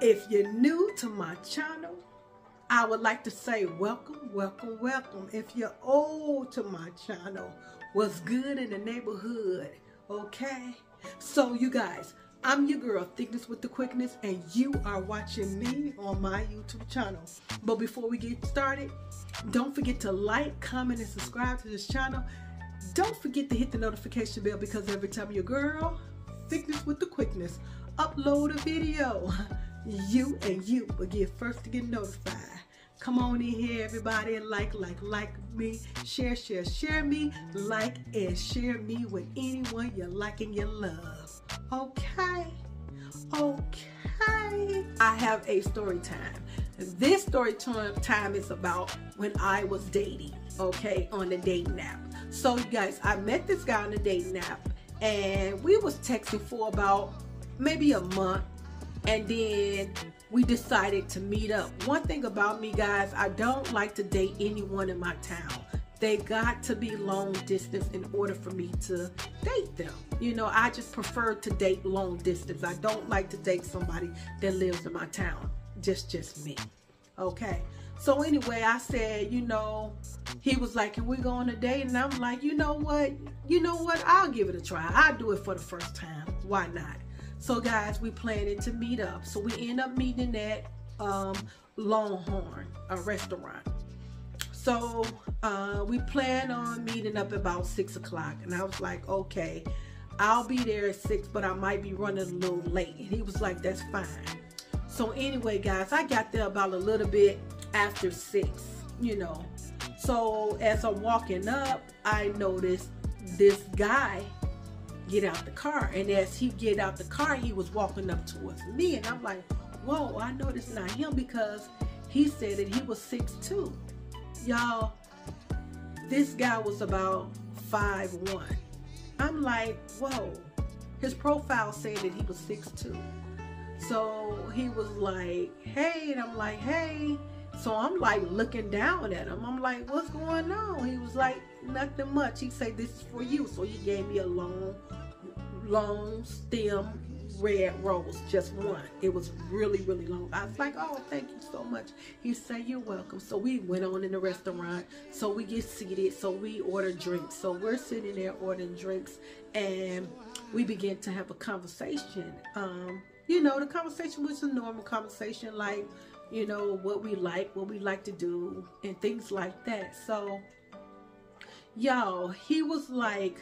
If you're new to my channel, I would like to say welcome, welcome, welcome. If you're old to my channel, what's good in the neighborhood, okay? So you guys, I'm your girl, Thickness with the Quickness, and you are watching me on my YouTube channel. But before we get started, don't forget to like, comment, and subscribe to this channel. Don't forget to hit the notification bell because every time your girl, Thickness with the Quickness, upload a video, you will get first to get notified. Come on in here, everybody, and like me, share me, like and share me with anyone you like and you love. Okay. I have a story time. This story time is about when I was dating, okay, on the dating app. So you guys, I met this guy on the dating app, and we was texting for about maybe a month, and then we decided to meet up. One thing about me, guys, I don't like to date anyone in my town. They got to be long distance in order for me to date them. You know, I just prefer to date long distance. I don't like to date somebody that lives in my town. Just me. Okay. So anyway, I said, you know, he was like, can we go on a date? And I'm like, you know what? I'll give it a try. I'll do it for the first time. Why not? So guys, we planning to meet up. So we end up meeting at Longhorn, a restaurant. So we plan on meeting up about 6 o'clock. And I was like, okay, I'll be there at 6, but I might be running a little late. And he was like, that's fine. So anyway, guys, I got there about a little bit after 6, you know. So as I'm walking up, I noticed this guy get out the car, and as he get out the car, he was walking up towards me, and I'm like, whoa, I know this is not him because he said that he was 6'2". Y'all, this guy was about 5'1". I'm like, whoa. His profile said that he was 6'2". So he was like, hey, and I'm like, hey. So I'm like looking down at him. I'm like, what's going on? He was like, nothing much. He said, this is for you. So he gave me a long stem red rose, just one. It was really long. I was like, oh, thank you so much. He said, you're welcome. So we went on in the restaurant. So we get seated. So we order drinks. So we're sitting there ordering drinks, and we begin to have a conversation. You know, the conversation was a normal conversation, like, you know, what we like to do, and things like that. So, y'all, he was like,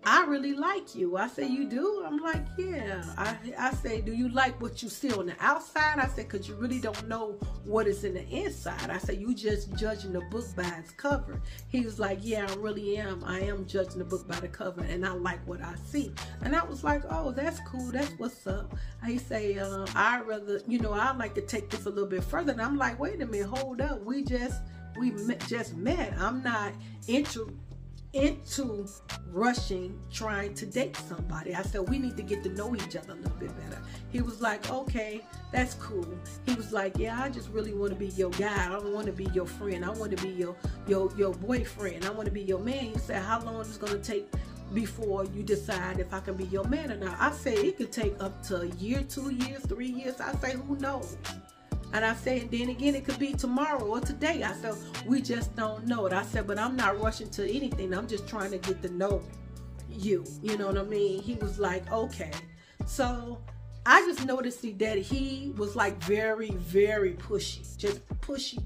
I really like you. I said, you do? I'm like, yeah. I say, do you like what you see on the outside? I said, because you really don't know what is in the inside. I said, you just judging the book by its cover. He was like, yeah, I really am. I am judging the book by the cover, and I like what I see. And I was like, oh, that's cool. That's what's up. He say, I'd like to take this a little bit further. And I'm like, wait a minute, hold up. We just met. I'm not into rushing trying to date somebody. I said, we need to get to know each other a little bit better. He was like, okay, that's cool. He was like, yeah, I just really want to be your guy. I don't want to be your friend. I want to be your boyfriend. I want to be your man. He said, how long is it going to take before you decide if I can be your man or not? I said, it could take up to a year, 2 years, 3 years. I say, who knows? And I said, then again, it could be tomorrow or today. I said, we just don't know it. I said, but I'm not rushing to anything. I'm just trying to get to know you. You know what I mean? He was like, okay. So I just noticed that he was like very pushy. Just pushy.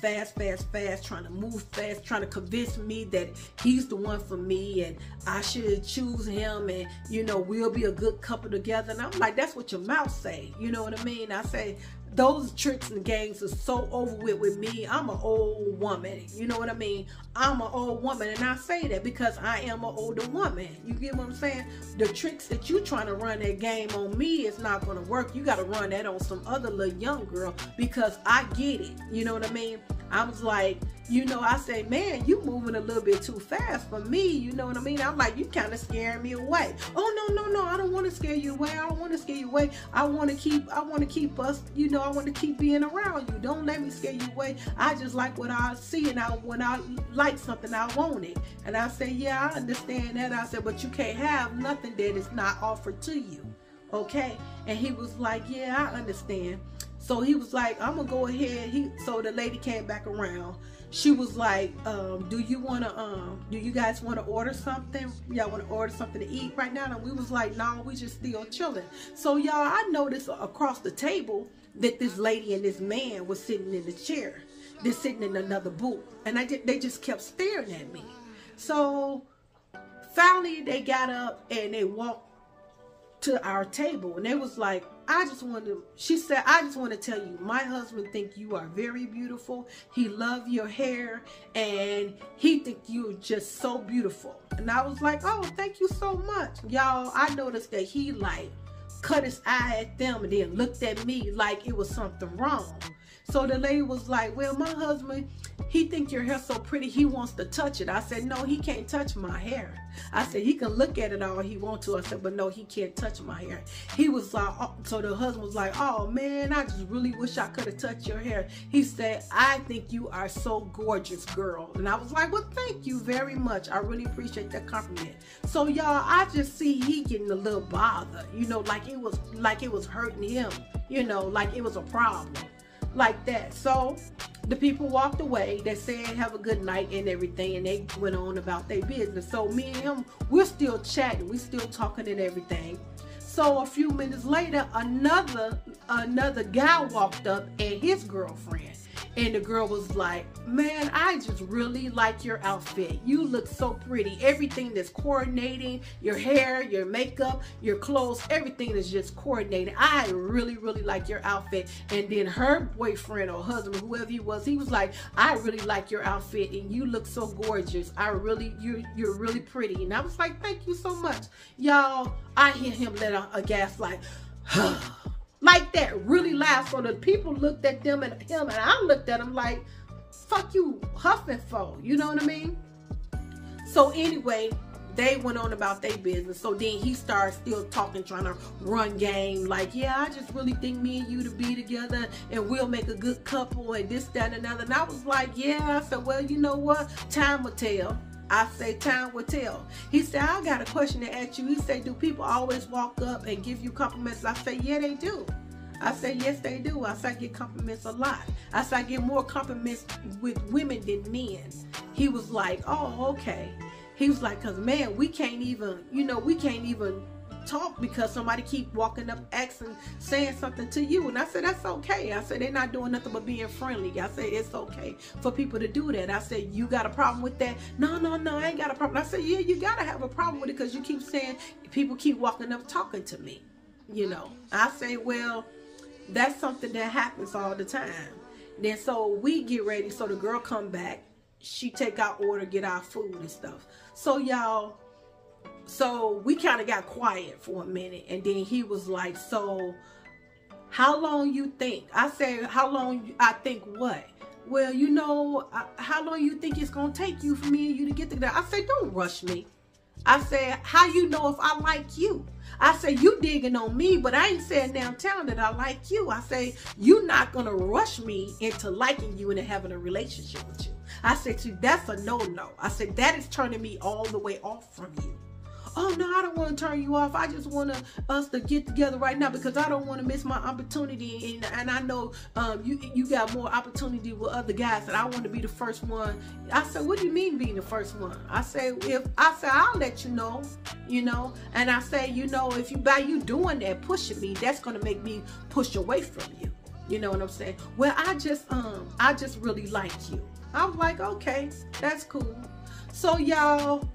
Fast, trying to move fast, trying to convince me that he's the one for me and I should choose him, and, you know, we'll be a good couple together. And I'm like, that's what your mouth say. You know what I mean? I say, those tricks and games are so over with me. I'm an old woman. You know what I mean? I'm an old woman, and I say that because I am an older woman. You get what I'm saying? The tricks that you trying to run that game on me is not going to work. You got to run that on some other little young girl because I get it. You know what I mean? I was like, you know, I say, man, you moving a little bit too fast for me. You know what I mean? I'm like, you kind of scaring me away. Oh, no, I don't want to scare you away. I don't want to scare you away. I want to keep us, you know, I want to keep being around you. Don't let me scare you away. I just like what I see, and when I like something, I want it. And I say, yeah, I understand that. I said, but you can't have nothing that is not offered to you. Okay. And he was like, yeah, I understand. So he was like, I'm gonna go ahead. So the lady came back around. She was like, do you guys want to order something? Y'all want to order something to eat right now? And we was like, no, we just still chilling. So y'all, I noticed across the table that this lady and this man was sitting in the chair. They're sitting in another booth. And they just kept staring at me. So finally they got up and they walked to our table, and they was like, she said, I just want to tell you, my husband think you are very beautiful. He love your hair, and he think you're just so beautiful. And I was like, oh, thank you so much. Y'all, I noticed that he like cut his eye at them and then looked at me like it was something wrong. So the lady was like, well, my husband, he think your hair so pretty, he wants to touch it. I said, no, he can't touch my hair. I said, he can look at it all he wants to. I said, but no, he can't touch my hair. He was like, oh. So the husband was like, oh man, I just really wish I could have touched your hair. He said, I think you are so gorgeous, girl. And I was like, well, thank you very much. I really appreciate that compliment. So y'all, I just see he getting a little bothered, you know, like it was hurting him, you know, like it was a problem. Like that. So the people walked away. They said have a good night and everything, and they went on about their business. So me and him, we're still chatting, we're still talking and everything. So a few minutes later, another guy walked up and his girlfriend, and the girl was like, man, I just really like your outfit. You look so pretty. Everything that's coordinating, your hair, your makeup, your clothes, everything is just coordinated. I really, really like your outfit. And then her boyfriend or husband, whoever he was like, I really like your outfit and you look so gorgeous. You're really pretty. And I was like, thank you so much. Y'all, I hear him let out a gasp like, like that, really loud. So the people looked at them and him, and I looked at him like, fuck you huffing for, you know what I mean? So anyway, they went on about their business. So then he started still talking, trying to run game, like, yeah, I just really think me and you to be together and we'll make a good couple and this, that, and another. And I was like, yeah. I said, well, you know what? Time will tell. I say time will tell. He said, I got a question to ask you. He said, do people always walk up and give you compliments? I say, yeah, they do. I said, yes, they do. I said, I get compliments a lot. I said, I get more compliments with women than men. He was like, oh, okay. He was like, because, man, we can't even talk because somebody keep walking up, asking, saying something to you. And I said, that's okay. I said, they're not doing nothing but being friendly. I said, it's okay for people to do that. I said, you got a problem with that? No, I ain't got a problem. I said, yeah, you got to have a problem with it because you keep saying, people keep walking up talking to me, you know. I say, well, that's something that happens all the time. Then so we get ready. So the girl come back. She take our order, get our food and stuff. So y'all, so we kind of got quiet for a minute, and then he was like, so how long you think? I said, how long I think what? Well, you know, how long you think it's going to take you for me and you to get together? I said, don't rush me. I said, how you know if I like you? I said, you digging on me, but I ain't saying downtown that I like you. I say, you're not going to rush me into liking you and having a relationship with you. I said, see, that's a no-no. I said, that is turning me all the way off from you. Oh, no, I don't want to turn you off. I just want us to get together right now because I don't want to miss my opportunity. And I know you got more opportunity with other guys, and I want to be the first one. I said, what do you mean being the first one? I said, I'll let you know, you know. And I say, you know, if by you doing that, pushing me, that's going to make me push away from you. You know what I'm saying? Well, I just really like you. I was like, okay, that's cool. So y'all,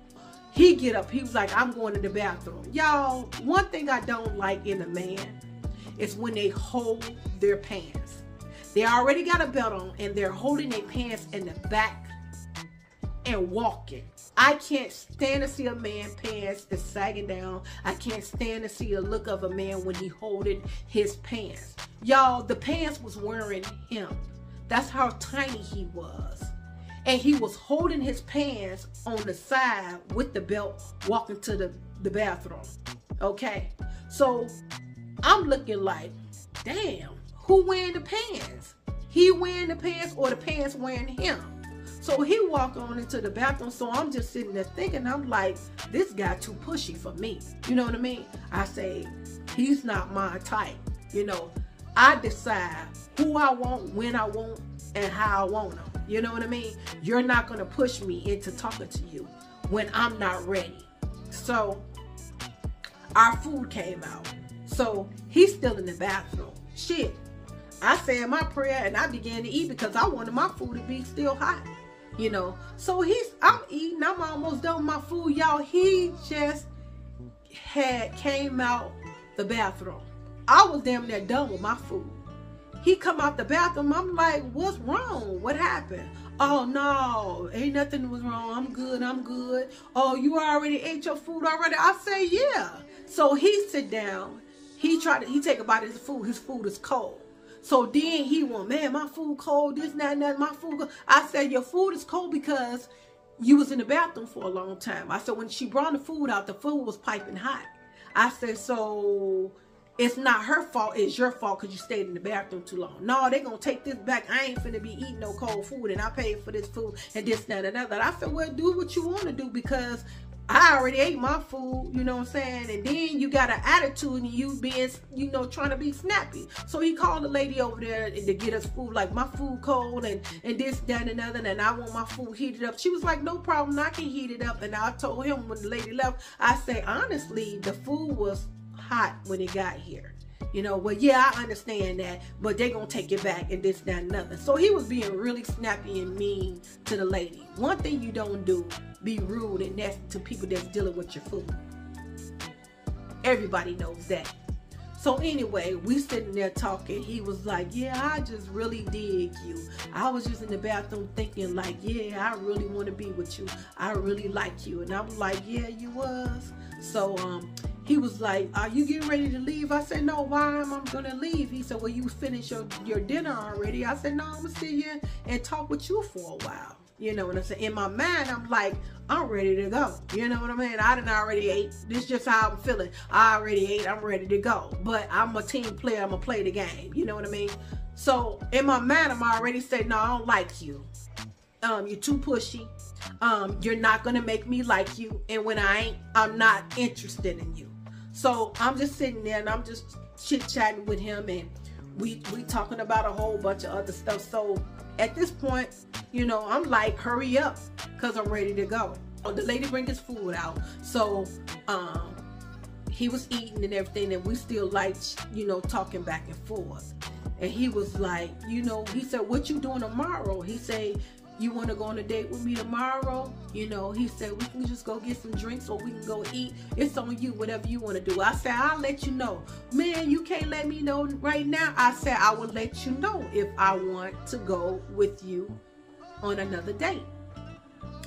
he get up. He was like, I'm going to the bathroom. Y'all, one thing I don't like in a man is when they hold their pants. They already got a belt on and they're holding their pants in the back and walking. I can't stand to see a man pants is sagging down. I can't stand to see a look of a man when he holding his pants. Y'all, the pants was wearing him. That's how tiny he was. And he was holding his pants on the side with the belt, walking to the bathroom. Okay? So I'm looking like, damn, who wearing the pants? He wearing the pants or the pants wearing him? So he walked on into the bathroom. So I'm just sitting there thinking, I'm like, this guy too pushy for me. You know what I mean? I say, He's not my type. You know, I decide who I want, when I want, and how I want them. You know what I mean? You're not going to push me into talking to you when I'm not ready. So our food came out. So he's still in the bathroom. Shit. I said my prayer and I began to eat because I wanted my food to be still hot. You know. So I'm eating. I'm almost done with my food, y'all. He just came out the bathroom. I was damn near done with my food. He come out the bathroom. I'm like, what's wrong? What happened? Oh, no, ain't nothing was wrong. I'm good. I'm good. Oh, you already ate your food already? I say, yeah. So he sit down. He take a bite of his food. His food is cold. So then he went, man, my food cold. This, that, and that. My food cold. I said, your food is cold because you was in the bathroom for a long time. I said, when she brought the food out, the food was piping hot. I said, so it's not her fault, it's your fault because you stayed in the bathroom too long. No, they gonna take this back. I ain't finna be eating no cold food and I paid for this food and this, that, and another. I said, well, do what you want to do because I already ate my food, you know what I'm saying? And then you got an attitude and you being, you know, trying to be snappy. So he called the lady over there to get us food, like my food cold and this, that, and another, and I want my food heated up. She was like, no problem, I can heat it up. And I told him when the lady left, I say, honestly, the food was hot when it got here. You know, well, yeah, I understand that, but they gonna take it back and this, that, and another. So he was being really snappy and mean to the lady. One thing you don't do, be rude and nasty to people that's dealing with your food. Everybody knows that. So anyway, we sitting there talking. He was like, yeah, I just really dig you. I was just in the bathroom thinking like, yeah, I really want to be with you. I really like you. And I was like, yeah, you was. So he was like, are you getting ready to leave? I said, no, why am I going to leave? He said, well, you finished your dinner already. I said, no, I'm going to sit here and talk with you for a while. You know what I'm saying? In my mind, I'm like, I'm ready to go. You know what I mean? I done already ate. This is just how I'm feeling. I already ate. I'm ready to go. But I'm a team player. I'm going to play the game. You know what I mean? So in my mind, I'm already saying, no, I don't like you. You're too pushy. You're not going to make me like you. And when I ain't, I'm not interested in you. So I'm just sitting there and I'm just chit-chatting with him. And we talking about a whole bunch of other stuff. So at this point, you know, I'm like, hurry up, because I'm ready to go. The lady bring his food out. So he was eating and everything, and we still like, you know, talking back and forth. And he was like, you know, he said, what you doing tomorrow? He said, you want to go on a date with me tomorrow? You know, he said, we can just go get some drinks or we can go eat. It's on you, whatever you want to do. I said, I'll let you know. Man, you can't let me know right now. I said, I will let you know if I want to go with you on another date.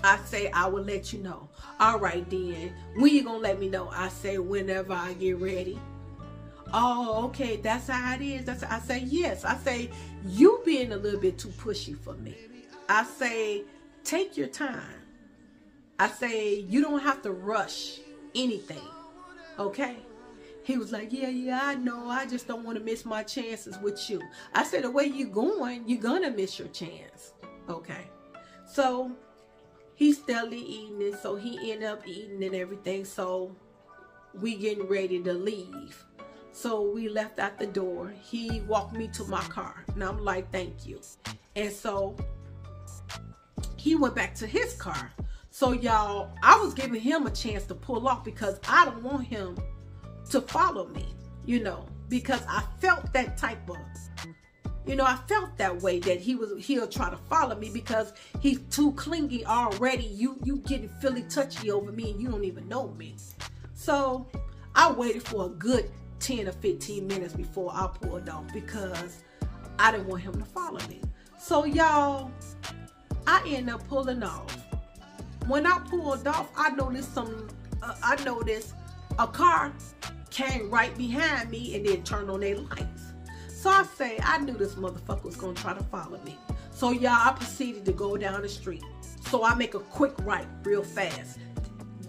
I say, I will let you know. All right, then. When you gonna let me know? I say, whenever I get ready. Oh, okay, that's how it is. I say, yes. I say, you being a little bit too pushy for me. I say, take your time. I say, you don't have to rush anything. Okay? He was like, yeah, I know. I just don't want to miss my chances with you. I said, the way you're going, you're going to miss your chance. Okay? So, he's steadily eating it. So, he ended up eating and everything. So, we getting ready to leave. So, we left out the door. He walked me to my car. And I'm like, thank you. And so, he went back to his car. So y'all, I was giving him a chance to pull off because I don't want him to follow me, you know, because I felt that type of, you know, I felt that way that he'll try to follow me because he's too clingy already. You getting feely touchy over me and you don't even know me. So I waited for a good 10 or 15 minutes before I pulled off because I didn't want him to follow me. So y'all, I ended up pulling off. When I pulled off, I noticed a car came right behind me and then turned on their lights. So I say, I knew this motherfucker was gonna try to follow me. So y'all, I proceeded to go down the street. So I make a quick right real fast.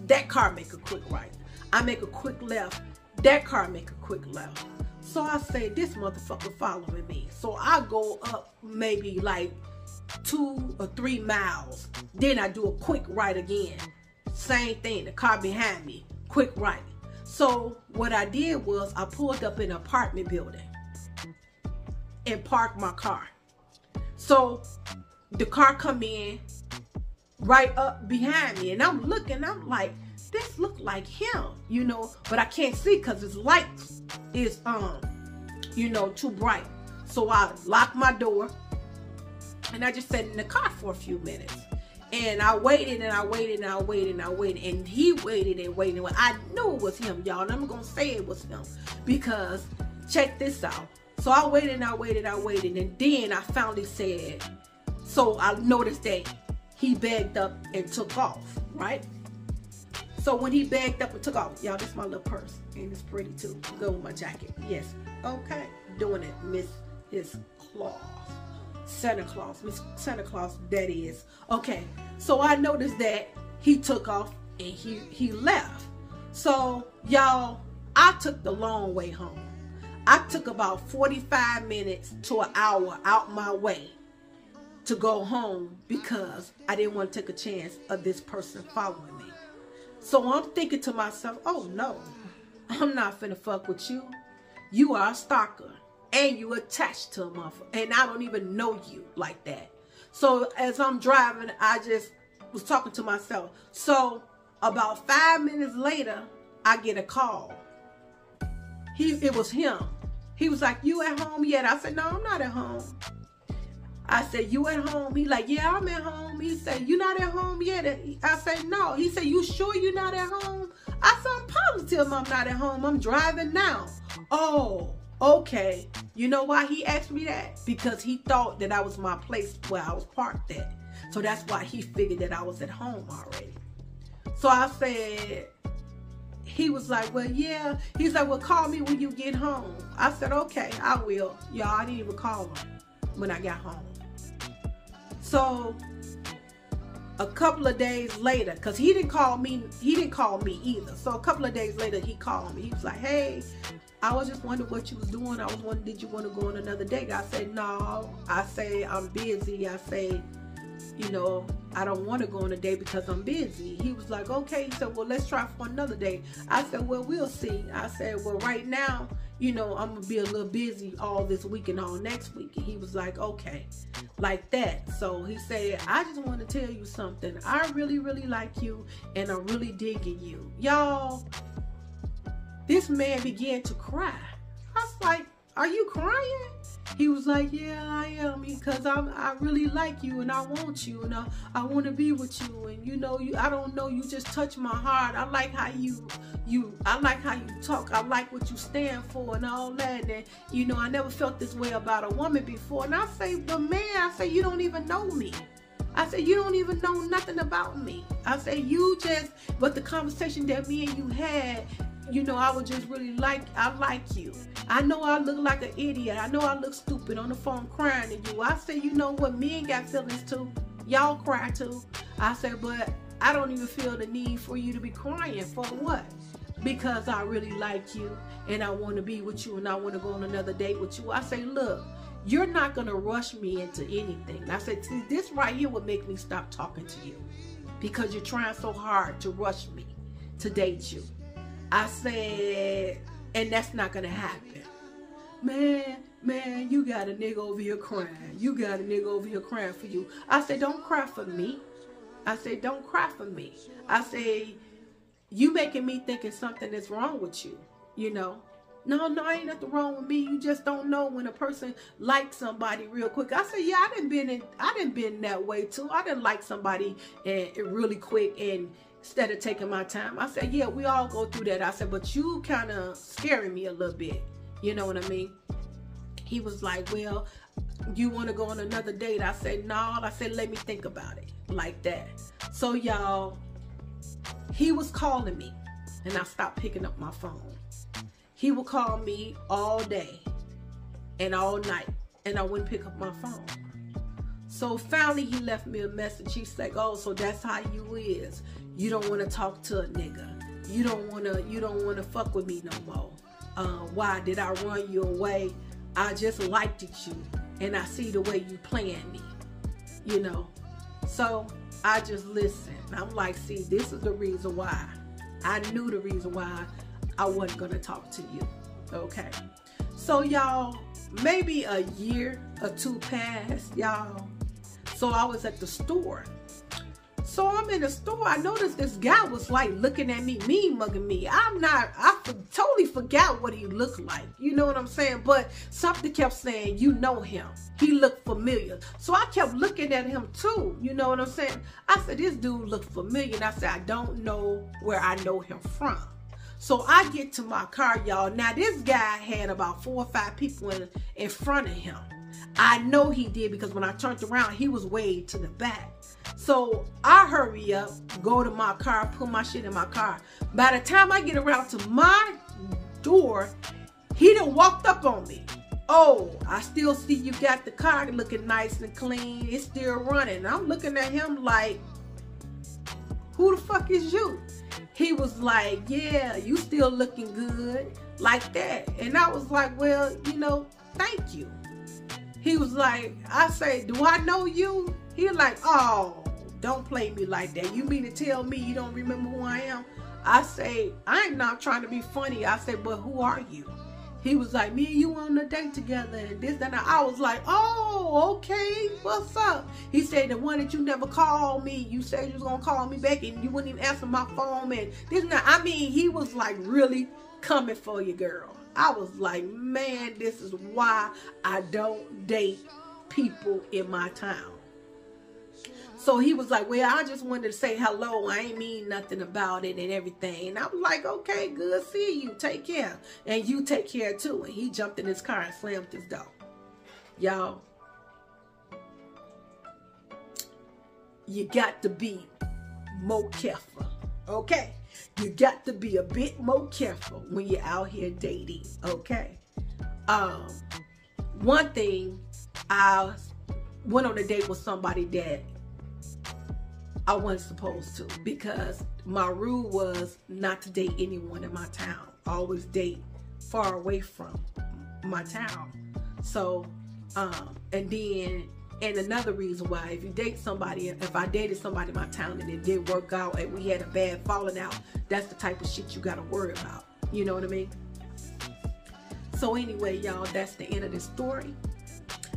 That car make a quick right. I make a quick left. That car make a quick left. So I say, this motherfucker following me. So I go up maybe like 2 or 3 miles. Then I do a quick right again. Same thing, the car behind me, quick right. So what I did was I pulled up in an apartment building and parked my car. So the car come in right up behind me, and I'm looking, I'm like, this look like him, you know, but I can't see because his light is you know, too bright. So I locked my door and I just sat in the car for a few minutes. And I waited and I waited and I waited and I waited, and he waited and waited. I knew it was him, y'all, and I'm gonna say it was him because check this out. So I waited and I waited and I waited, and then I finally said, so I noticed that he bagged up and took off, right? So when he bagged up and took off, y'all, this is my little purse, and it's pretty too. Go with my jacket, yes, okay, doing it, Miss his Claus. Santa Claus, Miss Santa Claus, that is. Okay, so I noticed that he took off and he left. So y'all, I took the long way home. I took about 45 minutes to an hour out my way to go home because I didn't want to take a chance of this person following me. So I'm thinking to myself, oh no, I'm not finna fuck with you. You are a stalker. And you attached to a motherfucker, and I don't even know you like that. So as I'm driving, I just was talking to myself. So about 5 minutes later, I get a call. It was him. He was like, you at home yet? I said, no, I'm not at home. I said, you at home? He like, yeah, I'm at home. He said, you not at home yet? I said, no. He said, you sure you not at home? I said, I'm positive I'm not at home. I'm driving now. Oh, okay. You know why he asked me that? Because he thought that I was my place where I was parked at. So that's why he figured that I was at home already. So I said, he was like, well, yeah. He's like, well, call me when you get home. I said, okay, I will. Y'all, I didn't even call him when I got home. So a couple of days later, because he didn't call me either. So a couple of days later, he called me. He was like, hey, I was just wondering what you was doing. I was wondering, did you want to go on another date? I said, no. I say, I'm busy. I say, you know, I don't want to go on a date because I'm busy. He was like, okay. He said, well, let's try for another date. I said, well, we'll see. I said, well, right now, you know, I'm going to be a little busy all this week and all next week. And he was like, okay, like that. So he said, I just want to tell you something. I really, really like you, and I'm really digging you. Y'all, this man began to cry. I was like, are you crying? He was like, yeah, I am, because I really like you, and I want you, and I want to be with you, and you know, I don't know, you just touch my heart. I like how I like how you talk. I like what you stand for and all that. And you know, I never felt this way about a woman before. And I say, but man, I say, you don't even know me. I said, you don't even know nothing about me. I said, but the conversation that me and you had, you know, I was just really I like you. I know I look like an idiot. I know I look stupid on the phone crying to you. I said, you know what, men got feelings too. Y'all cry too. I said, but I don't even feel the need for you to be crying. For what? Because I really like you, and I want to be with you, and I want to go on another date with you. I say, look, you're not going to rush me into anything. I said, see, this right here would make me stop talking to you, because you're trying so hard to rush me to date you. I said, and that's not going to happen. Man, you got a nigga over here crying. You got a nigga over here crying for you. I said, don't cry for me. I said, don't cry for me. I say, you making me thinking something is wrong with you, you know. No, ain't nothing wrong with me. You just don't know when a person likes somebody real quick. I said, yeah, I done been that way too. I done like somebody and really quick, and instead of taking my time. I said, yeah, we all go through that. I said, but you kind of scaring me a little bit. You know what I mean? He was like, well, you want to go on another date? I said, no. I said, let me think about it, like that. So y'all, he was calling me, and I stopped picking up my phone. He would call me all day and all night, and I wouldn't pick up my phone. So finally he left me a message. He's like, oh, so that's how you is. You don't want to talk to a nigga. You don't want to fuck with me no more. Why did I run you away? I just liked you, and I see the way you playing me, you know. So I just listened. I'm like, see, this is the reason why. I knew the reason why I wasn't gonna talk to you. Okay. So y'all, maybe a year or two passed, y'all. So I was at the store. So I'm in the store. I noticed this guy was like looking at me, mean mugging me. Totally forgot what he looked like. You know what I'm saying? But something kept saying, you know him. He looked familiar. So I kept looking at him too. You know what I'm saying? I said, this dude looked familiar. And I said, I don't know where I know him from. So I get to my car, y'all. Now this guy had about 4 or 5 people in front of him. I know he did because when I turned around, he was way to the back. So I hurry up, go to my car, put my shit in my car. By the time I get around to my door, he done walked up on me. Oh, I still see you got the car looking nice and clean. It's still running. I'm looking at him like, who the fuck is you? He was like, yeah, you still looking good, like that. And I was like, well, you know, thank you. He was like, I say, do I know you? He was like, oh, don't play me like that. You mean to tell me you don't remember who I am? I say, I ain't not trying to be funny. I say, but who are you? He was like, me and you on a date together and this, that, and I was like, oh, okay, what's up? He said, the one that you never called me, you said you was going to call me back and you wouldn't even answer my phone and this and that. I mean, he was like really coming for you, girl. I was like, man, this is why I don't date people in my town. So he was like, well, I just wanted to say hello. I ain't mean nothing about it and everything. And I was like, okay, good. See you. Take care. And you take care too. And he jumped in his car and slammed his door. Y'all, you got to be more careful. Okay? You got to be a bit more careful when you're out here dating. Okay? One thing, I went on a date with somebody that I wasn't supposed to, because my rule was not to date anyone in my town. I always date far away from my town. So, and another reason why, if you date somebody, if I dated somebody in my town and it didn't work out and we had a bad falling out, that's the type of shit you gotta worry about. You know what I mean? So anyway, y'all, that's the end of this story.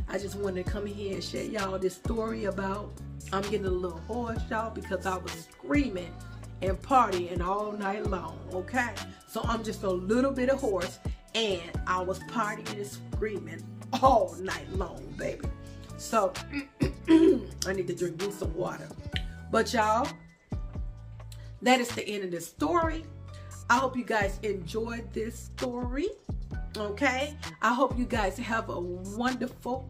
I just wanted to come here and share y'all this story about, I'm getting a little hoarse, y'all, because I was screaming and partying all night long, okay? So I'm just a little bit hoarse, and I was partying and screaming all night long, baby. So I need to drink me some water. But y'all, that is the end of this story. I hope you guys enjoyed this story, okay? I hope you guys have a wonderful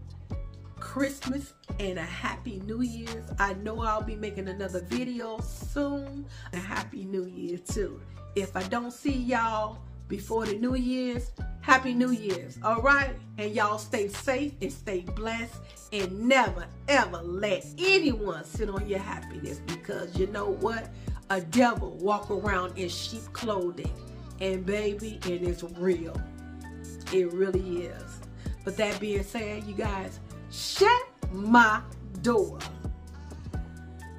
Christmas and a happy New Year's. I know I'll be making another video soon. A happy New Year too. If I don't see y'all before the New Year's, happy New Year's, all right? And y'all stay safe and stay blessed, and never ever let anyone sit on your happiness, because you know what? A devil walk around in sheep clothing, and baby, it is real. It really is. But that being said, you guys, shut my door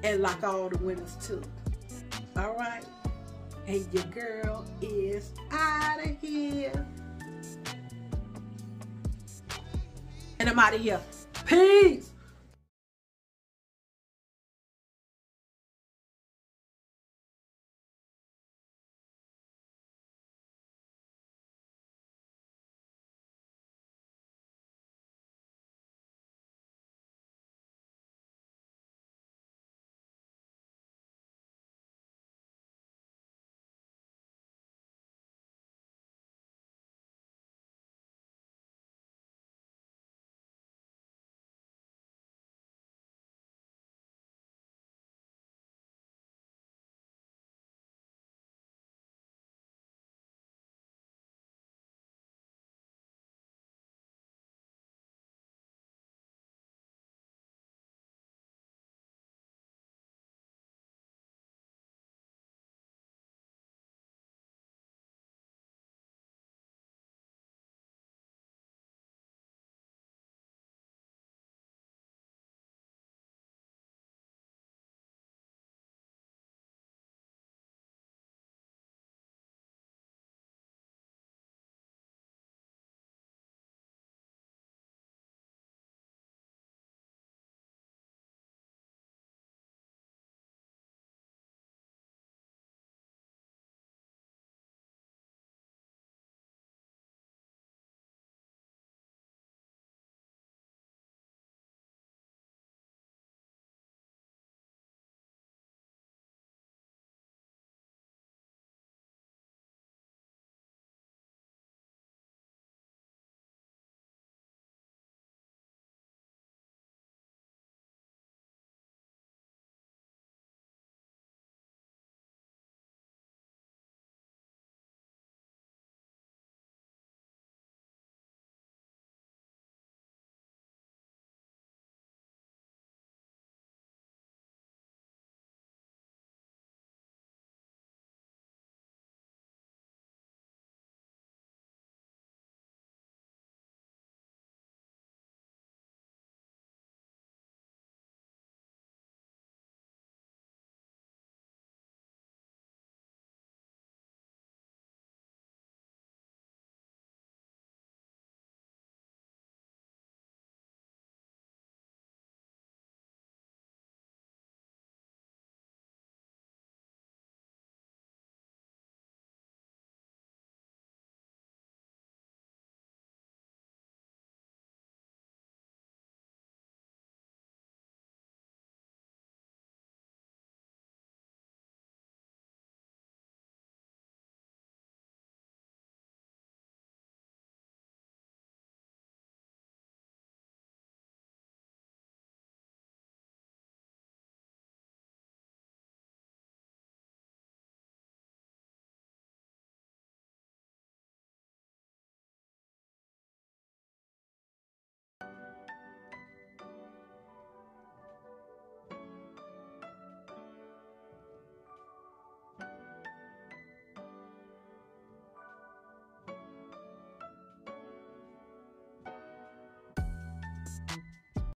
and lock all the windows too. All right? And your girl is out of here. And I'm out of here. Peace.